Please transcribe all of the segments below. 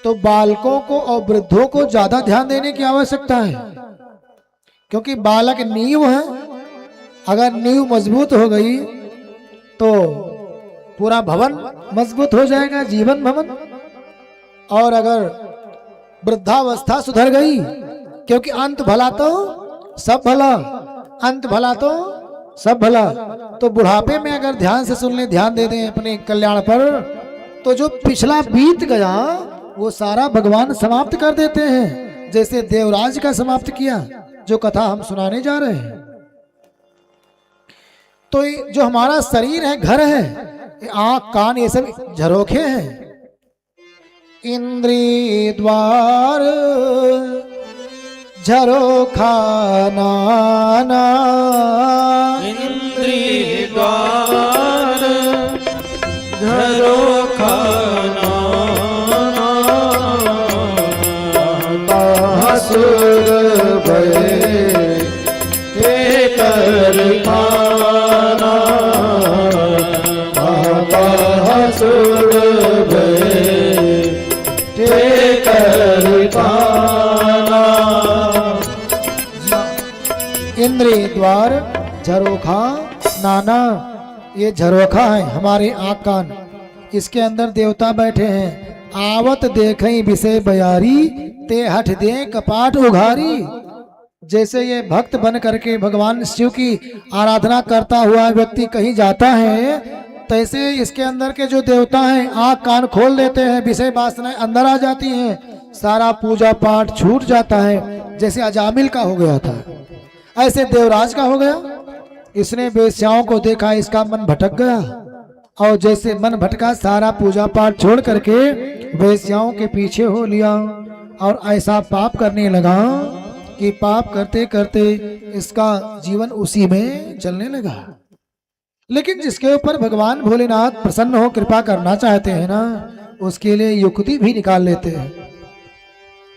तो बालकों को और वृद्धों को ज्यादा ध्यान देने की आवश्यकता है, क्योंकि बालक नींव है। अगर नींव मजबूत हो गई तो पूरा भवन मजबूत हो जाएगा, जीवन भवन। और अगर वृद्धावस्था सुधर गई, क्योंकि अंत भला तो सब भला, अंत भला तो सब भला, तो बुढ़ापे में अगर ध्यान से सुन ले, ध्यान दे दें अपने कल्याण पर, तो जो पिछला बीत गया वो सारा भगवान समाप्त कर देते हैं, जैसे देवराज का समाप्त किया, जो कथा हम सुनाने जा रहे हैं। तो जो हमारा शरीर है, घर है, आंख कान ये सब झरोखे हैं। इंद्रिय द्वार झरोखा नाना, इंद्रिय द्वार झरोखा नाना, असुर भय के कर पाना, असुर भय के कर पाना। इंद्रिय द्वार झरोखा नाना, ये झरोखा है हमारे आँख कान, इसके अंदर देवता बैठे हैं। आवत देखें विषय बयारी, ते हठ दे कपाट उघारी। जैसे ये भक्त बन करके भगवान शिव की आराधना करता हुआ व्यक्ति कहीं जाता है, तैसे इसके अंदर के जो देवता हैं आँख कान खोल देते हैं, विषय वासनाएं अंदर आ जाती हैं, सारा पूजा पाठ छूट जाता है। जैसे अजामिल का हो गया था, ऐसे देवराज का हो गया। इसने वेश्याओं को देखा, इसका मन भटक गया, और जैसे मन भटका सारा पूजा पाठ छोड़ करके वेश्याओं के पीछे हो लिया, और ऐसा पाप करने लगा कि पाप करते करते इसका जीवन उसी में चलने लगा। लेकिन जिसके ऊपर भगवान भोलेनाथ प्रसन्न हो, कृपा करना चाहते हैं ना, उसके लिए युक्ति भी निकाल लेते हैं।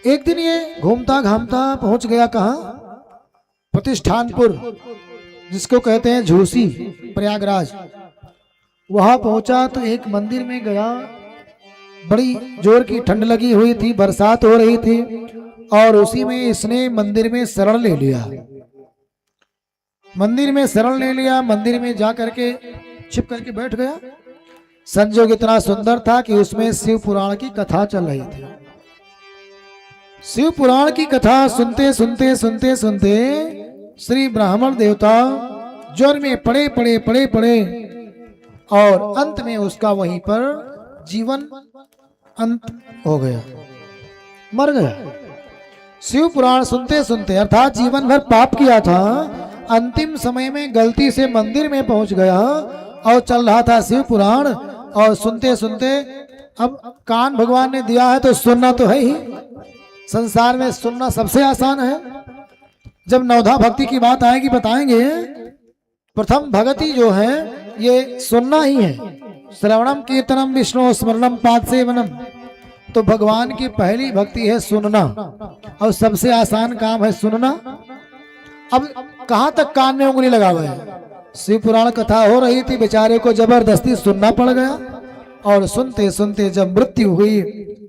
एक दिन ये घूमता घामता पहुंच गया कहाँ? प्रतिष्ठानपुर, जिसको कहते हैं झूसी, प्रयागराज। वहां पहुंचा तो एक मंदिर में गया, बड़ी जोर की ठंड लगी हुई थी, बरसात हो रही थी, और उसी में इसने मंदिर में शरण ले लिया। मंदिर में शरण ले लिया, मंदिर में जा करके छिप करके बैठ गया। संजोग इतना सुंदर था कि उसमें शिव पुराण की कथा चल रही थी। शिव पुराण की कथा सुनते सुनते सुनते सुनते श्री ब्राह्मण देवता ज्वर में पड़े पड़े पड़े पड़े, और अंत में उसका वहीं पर जीवन अंत हो गया, मर गया। शिव पुराण सुनते सुनते, अर्थात जीवन भर पाप किया था, अंतिम समय में गलती से मंदिर में पहुंच गया और चल रहा था शिव पुराण, और सुनते सुनते, अब कान भगवान ने दिया है तो सुनना तो है ही। संसार में सुनना सबसे आसान है। जब नवधा भक्ति की बात आएगी बताएंगे। प्रथम भक्ति जो है ये सुनना ही है। श्रवणम कीर्तनम विष्णु स्मरणम पाद सेवनम। तो भगवान की पहली भक्ति है सुनना, और सबसे आसान काम है सुनना। अब कहां तक कान में उंगली लगा हुआ है? शिव पुराण कथा हो रही थी, बेचारे को जबरदस्ती सुनना पड़ गया, और सुनते सुनते जब मृत्यु हुई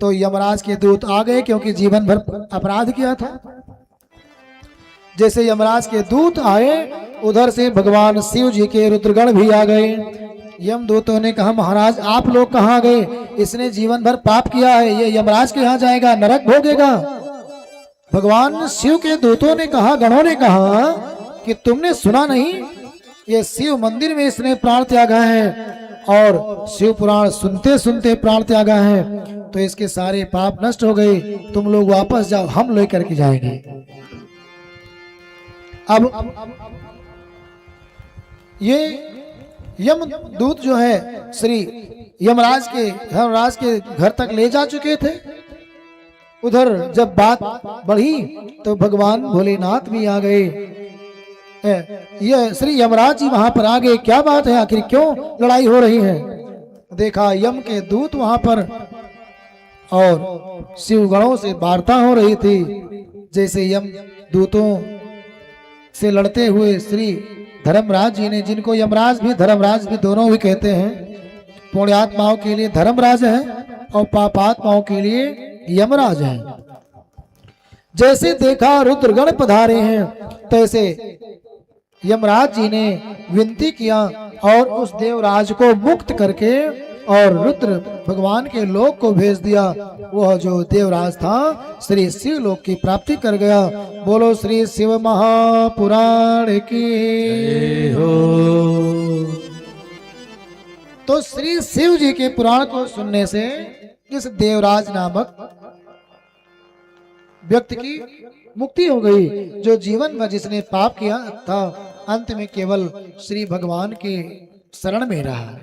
तो यमराज के दूत आ गए, क्योंकि जीवन भर अपराध किया था। जैसे यमराज के दूत आए, उधर से भगवान शिव जी के रुद्रगण भी आ गए। यम दूतों ने कहा, महाराज आप लोग कहाँ गए? इसने जीवन भर पाप किया है, ये यमराज के यहाँ जाएगा, नरक भोगेगा। भगवान शिव के दूतों ने कहा, गणों ने कहा कि तुमने सुना नहीं, ये शिव मंदिर में इसने प्राण त्यागा है, और शिव पुराण सुनते सुनते प्राण त्यागा है, तो इसके सारे पाप नष्ट हो गए। तुम लोग वापस जाओ, हम लेकर के जाएंगे। अब ये यम दूत जो है श्री यमराज के घर तक ले जा चुके थे। उधर जब बात बढ़ी तो भगवान भोलेनाथ भी आ गए। ये श्री यमराज जी वहां पर आ गए। क्या बात है, आखिर क्यों लड़ाई हो रही है? देखा यम के दूत वहां पर, और शिवगणों से वार्ता हो रही थी। जैसे यम दूतों से लड़ते हुए श्री धर्मराज जी ने, जिनको यमराज भी धर्मराज भी दोनों भी कहते हैं, पुण्यात्माओं के लिए धर्मराज है और पापात्माओं के लिए यमराज हैं। जैसे देखा रुद्रगण पधारे हैं, तैसे यमराज जी ने विनती किया और उस देवराज को मुक्त करके और रुद्र भगवान के लोक को भेज दिया। वह जो देवराज था श्री शिव लोक की प्राप्ति कर गया। बोलो श्री शिव महापुराण की हो। तो श्री शिव जी के पुराण को सुनने से इस देवराज नामक व्यक्ति की मुक्ति हो गई। जो जीवन में जिसने पाप किया था, अंत में केवल श्री भगवान के शरण में रहा।